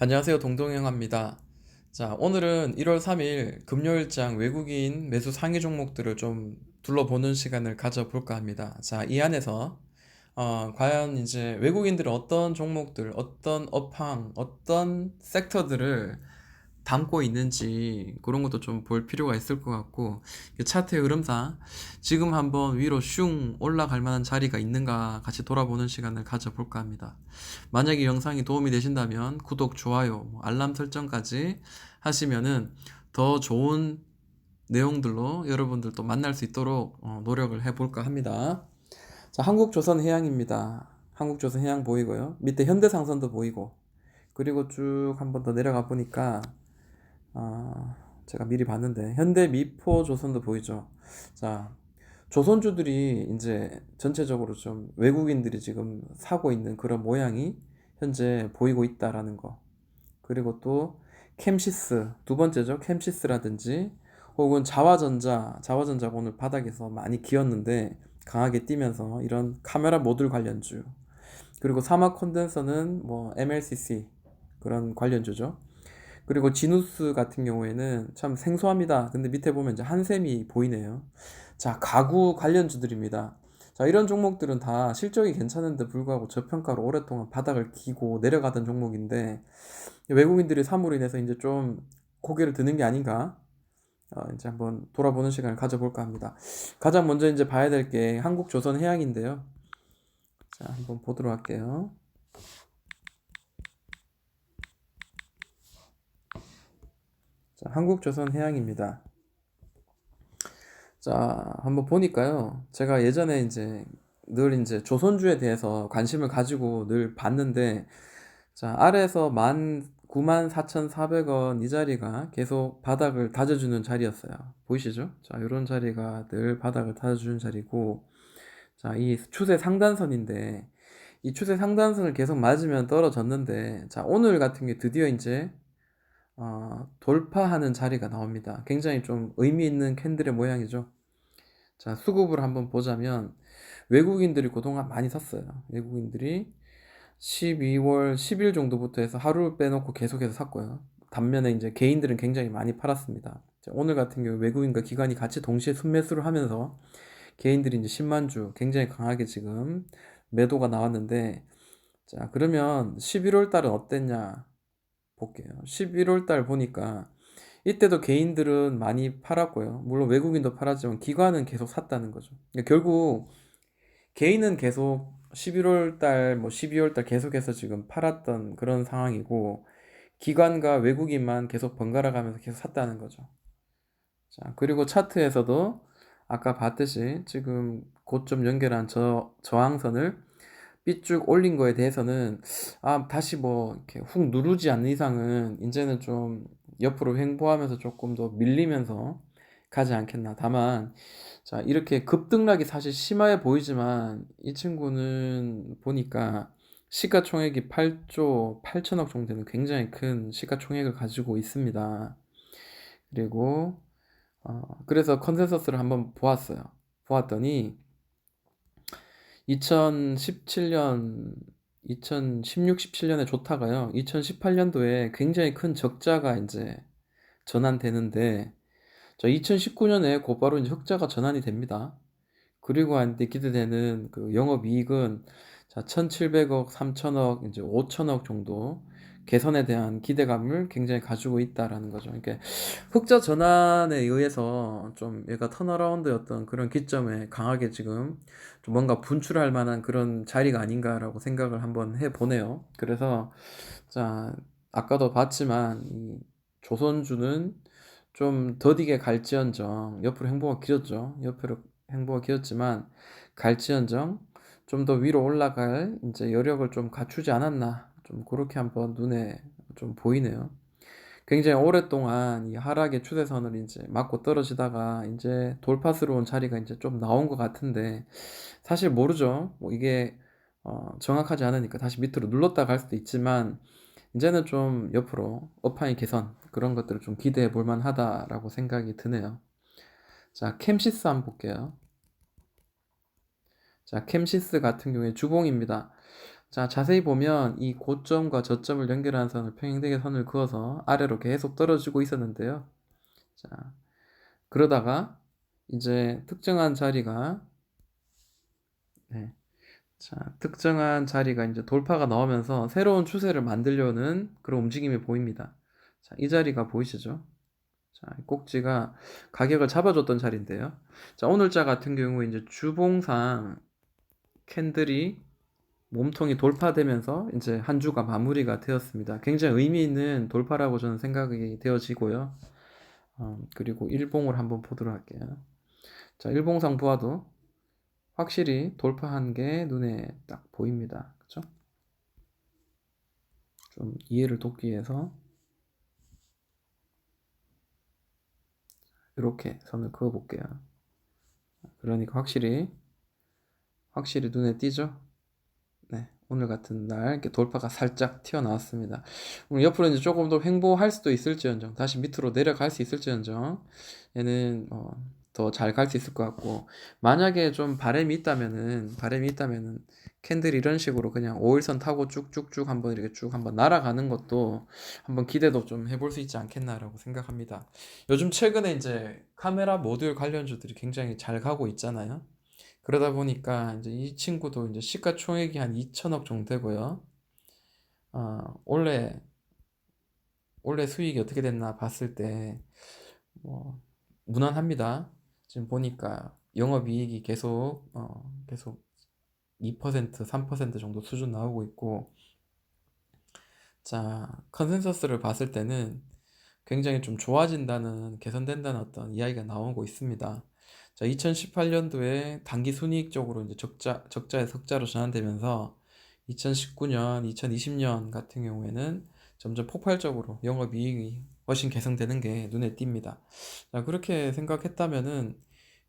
안녕하세요. 동동영화입니다. 자, 오늘은 1월 3일 금요일장 외국인 매수 상위 종목들을 좀 둘러보는 시간을 가져볼까 합니다. 자, 이 안에서 과연 이제 외국인들은 어떤 종목들, 어떤 업황, 어떤 섹터들을 담고 있는지 그런 것도 좀 볼 필요가 있을 것 같고, 이 차트의 흐름상 지금 한번 위로 슝 올라갈 만한 자리가 있는가 같이 돌아보는 시간을 가져볼까 합니다. 만약에 영상이 도움이 되신다면 구독, 좋아요, 알람 설정까지 하시면은 더 좋은 내용들로 여러분들도 만날 수 있도록 노력을 해볼까 합니다. 자, 한국조선해양입니다. 한국조선해양 보이고요. 밑에 현대상선도 보이고, 그리고 쭉 한번 더 내려가 보니까 제가 미리 봤는데 현대미포조선도 보이죠. 자, 조선주들이 이제 전체적으로 좀 외국인들이 지금 사고 있는 그런 모양이 현재 보이고 있다라는 거. 그리고 또 캠시스 두 번째죠. 캠시스라든지 혹은 자와전자가 오늘 바닥에서 많이 기었는데 강하게 뛰면서 이런 카메라 모듈 관련주. 그리고 사막 콘덴서는 뭐 MLCC 그런 관련주죠. 그리고 지누스 같은 경우에는 참 생소합니다. 근데 밑에 보면 이제 한샘이 보이네요. 자, 가구 관련주들입니다. 자, 이런 종목들은 다 실적이 괜찮은데 불구하고 저평가로 오랫동안 바닥을 기고 내려가던 종목인데 외국인들이 사물로 인해서 이제 좀 고개를 드는 게 아닌가? 이제 한번 돌아보는 시간을 가져볼까 합니다. 가장 먼저 이제 봐야 될 게 한국조선해양인데요. 자, 한번 보도록 할게요. 자, 한국조선해양입니다. 자, 한번 보니까요. 제가 예전에 이제 조선주에 대해서 관심을 가지고 늘 봤는데, 자, 아래에서 94,400원 이 자리가 계속 바닥을 다져주는 자리였어요. 보이시죠? 자, 이런 자리가 늘 바닥을 다져주는 자리고, 자, 이 추세 상단선인데, 이 추세 상단선을 계속 맞으면 떨어졌는데, 자, 오늘 같은 게 드디어 이제 돌파하는 자리가 나옵니다. 굉장히 좀 의미 있는 캔들의 모양이죠. 자, 수급을 한번 보자면 외국인들이 그동안 많이 샀어요. 외국인들이 12월 10일 정도부터 해서 하루를 빼놓고 계속해서 샀고요. 반면에 이제 개인들은 굉장히 많이 팔았습니다. 자, 오늘 같은 경우 외국인과 기관이 같이 동시에 순매수를 하면서 개인들이 이제 10만 주 굉장히 강하게 지금 매도가 나왔는데, 자, 그러면 11월 달은 어땠냐 볼게요. 11월 달 보니까 이때도 개인들은 많이 팔았고요. 물론 외국인도 팔았지만 기관은 계속 샀다는 거죠. 그러니까 결국 개인은 계속 11월 달, 뭐 12월 달 계속해서 지금 팔았던 그런 상황이고 기관과 외국인만 계속 번갈아 가면서 계속 샀다는 거죠. 자, 그리고 차트에서도 아까 봤듯이 지금 고점 연결한 저항선을 삐쭉 올린 거에 대해서는 다시 뭐 이렇게 훅 누르지 않는 이상은 이제는 좀 옆으로 횡보하면서 조금 더 밀리면서 가지 않겠나. 다만 자, 이렇게 급등락이 사실 심해 보이지만 이 친구는 보니까 시가총액이 8조 8천억 정도 되는 굉장히 큰 시가총액을 가지고 있습니다. 그리고 그래서 컨센서스를 한번 보았어요. 보았더니 2017년, 2016, 17년에 좋다가요. 2018년도에 굉장히 큰 적자가 이제 전환되는데, 저 2019년에 곧바로 이제 흑자가 전환이 됩니다. 그리고 한때 기대되는 그 영업이익은 자, 1,700억, 3천억, 이제 5천억 정도 개선에 대한 기대감을 굉장히 가지고 있다라는 거죠. 그러니까 흑자 전환에 의해서 좀 얘가 턴어라운드였던 그런 기점에 강하게 지금 좀 뭔가 분출할 만한 그런 자리가 아닌가라고 생각을 한번 해보네요. 그래서 자, 아까도 봤지만 이 조선주는 좀 더디게 갈지언정 옆으로 행보가 길었죠. 옆으로 행보가 길었지만 갈지언정 좀 더 위로 올라갈 이제 여력을 좀 갖추지 않았나 좀 그렇게 한번 눈에 좀 보이네요. 굉장히 오랫동안 이 하락의 추세선을 이제 맞고 떨어지다가 이제 돌파스러운 자리가 이제 좀 나온 것 같은데 사실 모르죠. 뭐 이게 정확하지 않으니까 다시 밑으로 눌렀다 갈 수도 있지만 이제는 좀 옆으로 업황의 개선 그런 것들을 좀 기대해 볼 만하다라고 생각이 드네요. 자, 캠시스 한번 볼게요. 자, 캠시스 같은 경우에 주봉입니다. 자, 자세히 보면 이 고점과 저점을 연결하는 선을 평행되게 선을 그어서 아래로 계속 떨어지고 있었는데요. 자, 그러다가 이제 특정한 자리가 네, 자, 특정한 자리가 이제 돌파가 나오면서 새로운 추세를 만들려는 그런 움직임이 보입니다. 자, 이 자리가 보이시죠? 자, 이 꼭지가 가격을 잡아줬던 자리인데요. 자, 오늘자 같은 경우에 이제 주봉상 캔들이 몸통이 돌파되면서 이제 한 주가 마무리가 되었습니다. 굉장히 의미 있는 돌파라고 저는 생각이 되어지고요. 그리고 일봉을 한번 보도록 할게요. 자, 일봉상 보아도 확실히 돌파한 게 눈에 딱 보입니다. 그쵸? 좀 이해를 돕기 위해서 이렇게 선을 그어 볼게요. 그러니까 확실히 눈에 띄죠? 네, 오늘 같은 날 이렇게 돌파가 살짝 튀어나왔습니다. 오늘 옆으로 이제 조금 더 횡보할 수도 있을지언정, 다시 밑으로 내려갈 수 있을지언정, 얘는 더 잘 갈 수 있을 것 같고, 만약에 좀 바람이 있다면은 캔들 이런 식으로 그냥 5일선 타고 쭉쭉쭉 한번 이렇게 쭉 한번 날아가는 것도 한번 기대도 좀 해볼 수 있지 않겠나라고 생각합니다. 요즘 최근에 이제 카메라 모듈 관련주들이 굉장히 잘 가고 있잖아요. 그러다 보니까 이제 이 친구도 이제 시가총액이 한 2천억 정도 되고요. 원래 수익이 어떻게 됐나 봤을 때 뭐 무난합니다. 지금 보니까 영업이익이 계속 2%, 3% 정도 수준 나오고 있고, 자, 컨센서스를 봤을 때는 굉장히 좀 좋아진다는, 개선된다는 어떤 이야기가 나오고 있습니다. 자, 2018년도에 단기 순이익적으로 이제 적자의 석자로 전환되면서 2019년, 2020년 같은 경우에는 점점 폭발적으로 영업이익이 훨씬 개선되는 게 눈에 띕니다. 자, 그렇게 생각했다면은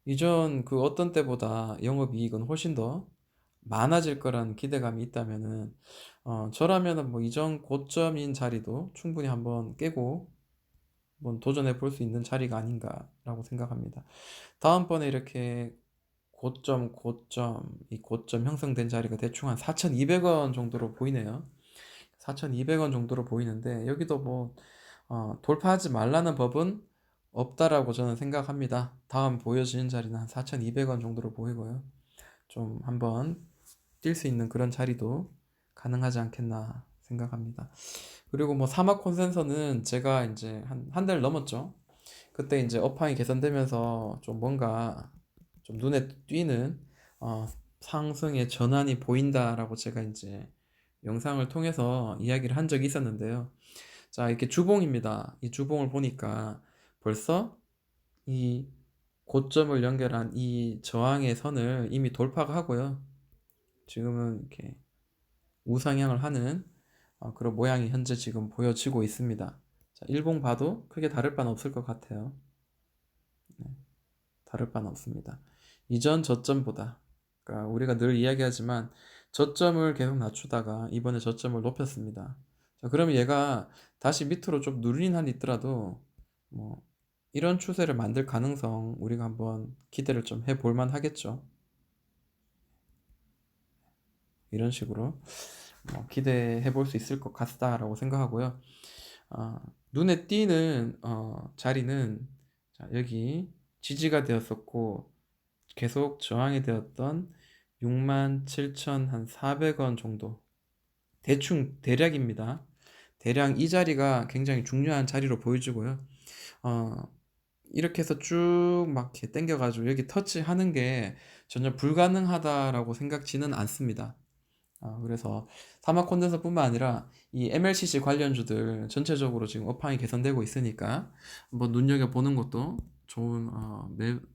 이전 그 어떤 때보다 영업이익은 훨씬 더 많아질 거라는 기대감이 있다면은 저라면은 뭐 이전 고점인 자리도 충분히 한번 깨고 한번 도전해 볼 수 있는 자리가 아닌가라고 생각합니다. 다음번에 이렇게 이 고점 형성된 자리가 대충 한 4,200원 정도로 보이네요. 4,200원 정도로 보이는데 여기도 뭐 돌파하지 말라는 법은 없다라고 저는 생각합니다. 다음 보여지는 자리는 한 4,200원 정도로 보이고요. 좀 한번 뛸 수 있는 그런 자리도 가능하지 않겠나 생각합니다. 그리고 뭐 사막 콘센서는 제가 이제 한 달 넘었죠. 그때 이제 업황이 개선되면서 좀 뭔가 좀 눈에 띄는 상승의 전환이 보인다라고 제가 이제 영상을 통해서 이야기를 한 적이 있었는데요. 자, 이렇게 주봉입니다. 이 주봉을 보니까 벌써 이 고점을 연결한 이 저항의 선을 이미 돌파가 하고요. 지금은 이렇게 우상향을 하는 그런 모양이 현재 지금 보여지고 있습니다. 자, 일봉 봐도 크게 다를 바는 없을 것 같아요. 네, 다를 바는 없습니다. 이전 저점보다, 그러니까 우리가 늘 이야기하지만 저점을 계속 낮추다가 이번에 저점을 높였습니다. 자, 그러면 얘가 다시 밑으로 좀 누린 한이 있더라도 뭐 이런 추세를 만들 가능성 우리가 한번 기대를 좀 해볼 만 하겠죠. 이런 식으로 기대해 볼 수 있을 것 같다라고 생각하고요. 눈에 띄는 자리는 자, 여기 지지가 되었었고 계속 저항이 되었던 67,400원 정도, 대충 대략입니다. 대략 이 자리가 굉장히 중요한 자리로 보여지고요. 어, 이렇게 해서 쭉 막 이렇게 당겨가지고 여기 터치하는 게 전혀 불가능하다라고 생각지는 않습니다. 그래서 사막 콘덴서뿐만 아니라 이 MLCC 관련주들 전체적으로 지금 업황이 개선되고 있으니까 한번 눈여겨보는 것도 좋은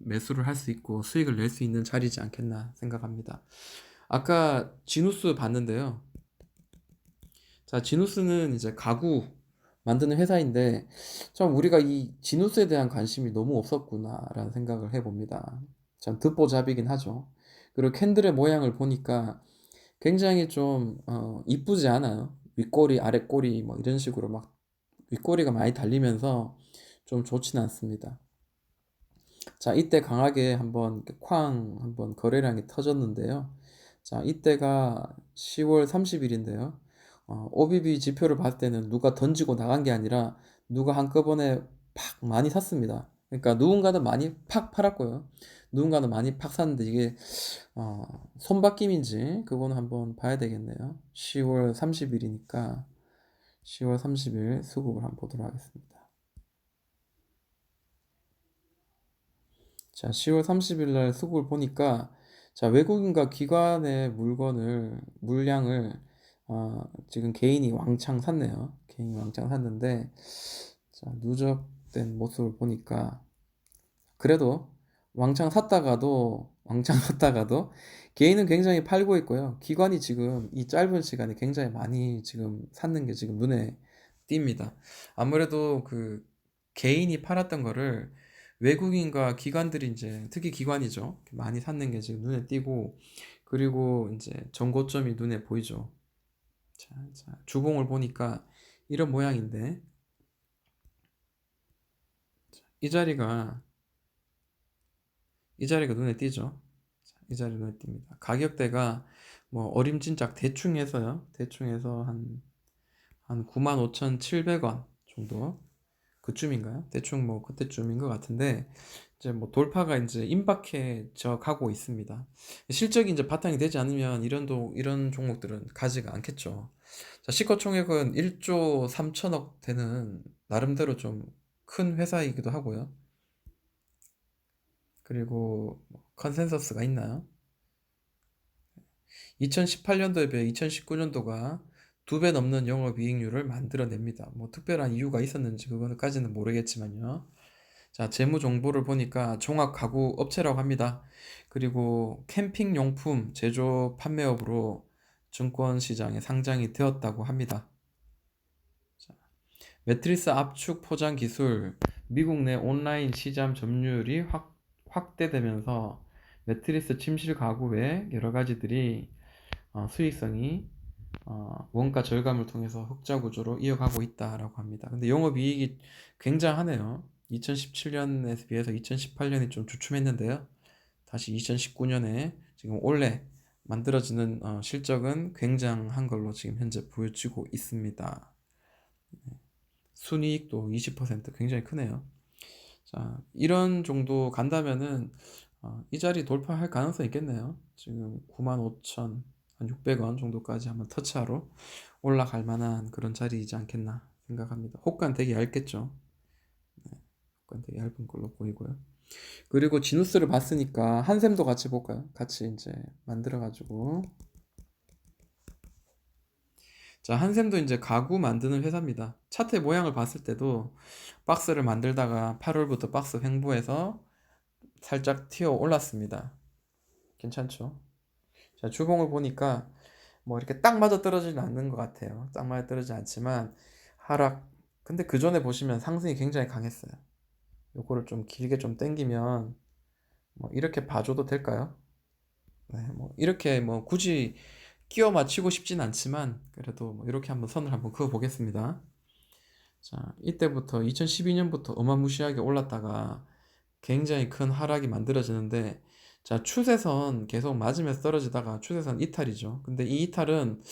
매수를 할 수 있고 수익을 낼 수 있는 자리지 않겠나 생각합니다. 아까 지누스 봤는데요. 자, 지누스는 이제 가구 만드는 회사인데 참 우리가 이 지누스에 대한 관심이 너무 없었구나라는 생각을 해봅니다. 참 듣보잡이긴 하죠. 그리고 캔들의 모양을 보니까 굉장히 좀 이쁘지 않아요. 윗꼬리, 아랫꼬리 뭐 이런 식으로 막 윗꼬리가 많이 달리면서 좀 좋지는 않습니다. 자, 이때 강하게 한번 이렇게 쾅 한번 거래량이 터졌는데요. 자, 이때가 10월 30일인데요. OBB 지표를 봤을 때는 누가 던지고 나간 게 아니라 누가 한꺼번에 팍 많이 샀습니다. 그러니까 누군가는 많이 팍 팔았고요. 누군가는 많이 팍 샀는데 이게 어, 손바뀜인지 그거는 한번 봐야 되겠네요. 10월 30일이니까 10월 30일 수급을 한번 보도록 하겠습니다. 자, 10월 30일 날 수급을 보니까 자, 외국인과 기관의 물량을 지금 개인이 왕창 샀네요. 개인이 왕창 샀는데 자, 누적된 모습을 보니까 그래도 왕창 샀다가도 개인은 굉장히 팔고 있고요. 기관이 지금 이 짧은 시간에 굉장히 많이 지금 샀는 게 지금 눈에 띕니다. 아무래도 그 개인이 팔았던 거를 외국인과 기관들이 이제 특히 기관이죠. 많이 샀는 게 지금 눈에 띄고 그리고 이제 전고점이 눈에 보이죠. 자, 주봉을 보니까 이런 모양인데 이 자리가 이 자리가 눈에 띄죠. 이 자리 눈에 띕니다. 가격대가 뭐 어림짐작 대충 해서요. 대충 해서 한 95,700원 정도 그쯤인가요? 대충 뭐 그때쯤인 것 같은데 이제 뭐 돌파가 이제 임박해져 가고 있습니다. 실적이 이제 바탕이 되지 않으면 이런 종목들은 가지가 않겠죠. 자, 시가총액은 1조 3천억 되는 나름대로 좀 큰 회사이기도 하고요. 그리고 뭐 컨센서스가 있나요? 2018년도에 비해 2019년도가 2배 넘는 영업이익률을 만들어냅니다. 뭐 특별한 이유가 있었는지 그거까지는 모르겠지만요. 자, 재무 정보를 보니까 종합 가구 업체라고 합니다. 그리고 캠핑용품 제조 판매업으로 증권 시장에 상장이 되었다고 합니다. 자, 매트리스 압축 포장 기술, 미국 내 온라인 시장 점유율이 확대되면서 매트리스 침실 가구 외 여러 가지들이 수익성이 원가 절감을 통해서 흑자 구조로 이어가고 있다라고 합니다. 근데 영업이익이 굉장하네요. 2017년에 비해서 2018년이 좀 주춤했는데요. 다시 2019년에 지금 올해 만들어지는 실적은 굉장한 걸로 지금 현재 보여지고 있습니다. 순이익도 20% 굉장히 크네요. 자, 이런 정도 간다면은 이 자리 돌파할 가능성이 있겠네요. 지금 95,600원 정도까지 한번 터치하러 올라갈 만한 그런 자리이지 않겠나 생각합니다. 호가는 되게 얇겠죠. 네, 호가는 되게 얇은 걸로 보이고요. 그리고 지누스를 봤으니까 한샘도 같이 볼까요? 같이 이제 만들어가지고 자, 한샘도 이제 가구 만드는 회사입니다. 차트 모양을 봤을 때도 박스를 만들다가 8월부터 박스 횡보해서 살짝 튀어 올랐습니다. 괜찮죠? 자, 주봉을 보니까 뭐 이렇게 딱 맞아 떨어지진 않는 것 같아요. 딱 맞아 떨어지지 않지만 하락. 근데 그 전에 보시면 상승이 굉장히 강했어요. 요거를 좀 길게 좀 당기면 뭐 이렇게 봐줘도 될까요? 네, 뭐 이렇게 뭐 굳이 끼워 맞추고 싶진 않지만 그래도 뭐 이렇게 한번 선을 한번 그어 보겠습니다. 자, 이때부터 2012년부터 어마무시하게 올랐다가 굉장히 큰 하락이 만들어지는데 자, 추세선 계속 맞으면서 떨어지다가 추세선 이탈이죠. 근데 이 이탈은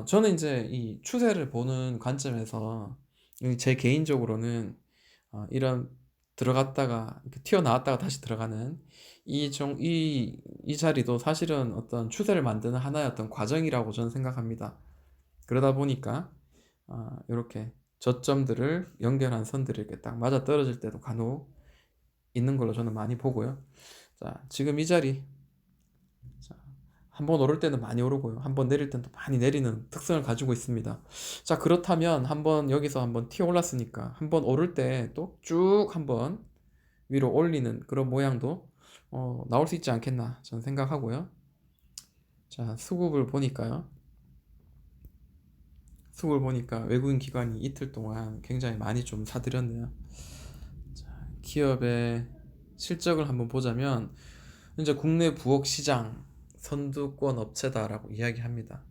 저는 이제 이 추세를 보는 관점에서 제 개인적으로는 이런 들어갔다가 이렇게 튀어나왔다가 다시 들어가는 이 자리도 사실은 어떤 추세를 만드는 하나의 어떤 과정이라고 저는 생각합니다. 그러다 보니까 이렇게 저점들을 연결한 선들이 이렇게 딱 맞아 떨어질 때도 간혹 있는 걸로 저는 많이 보고요. 자, 지금 이 자리 자, 한번 오를 때는 많이 오르고요. 한번 내릴 때는 또 많이 내리는 특성을 가지고 있습니다. 자, 그렇다면 한번 여기서 한번 튀어 올랐으니까 한번 오를 때 또 쭉 한번 위로 올리는 그런 모양도 나올 수 있지 않겠나 저는 생각하고요. 자, 수급을 보니까 외국인 기관이 이틀 동안 굉장히 많이 좀 사들였네요. 자, 기업의 실적을 한번 보자면 현재 국내 부엌 시장 선두권 업체다라고 이야기합니다.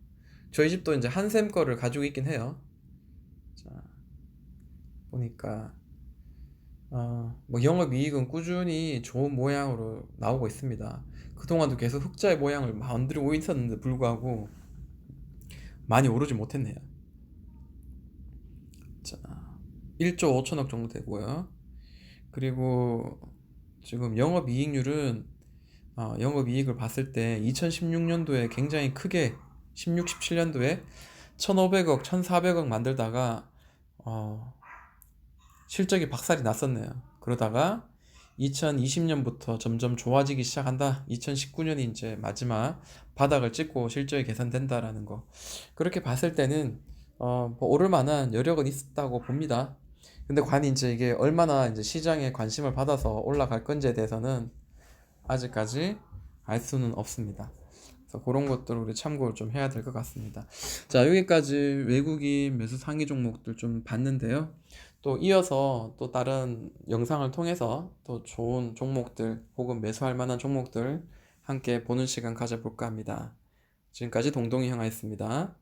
저희 집도 이제 한샘 거를 가지고 있긴 해요. 자, 보니까 뭐 영업이익은 꾸준히 좋은 모양으로 나오고 있습니다. 그동안도 계속 흑자의 모양을 만들고 있었는데 불구하고 많이 오르지 못했네요. 자, 1조 5천억 정도 되고요. 그리고 지금 영업이익률은 영업이익을 봤을 때 2016년도에 굉장히 크게 16, 17년도에 1,500억, 1,400억 만들다가 어, 실적이 박살이 났었네요. 그러다가 2020년부터 점점 좋아지기 시작한다. 2019년이 이제 마지막 바닥을 찍고 실적이 개선된다라는 거. 그렇게 봤을 때는 뭐 오를 만한 여력은 있었다고 봅니다. 근데 과연 이제 이게 얼마나 이제 시장에 관심을 받아서 올라갈 건지에 대해서는 아직까지 알 수는 없습니다. 그래서 그런 것들을 우리 참고를 좀 해야 될 것 같습니다. 자, 여기까지 외국인 매수 상위 종목들 좀 봤는데요. 또 이어서 또 다른 영상을 통해서 또 좋은 종목들 혹은 매수할 만한 종목들 함께 보는 시간 가져볼까 합니다. 지금까지 동동이 형아였습니다.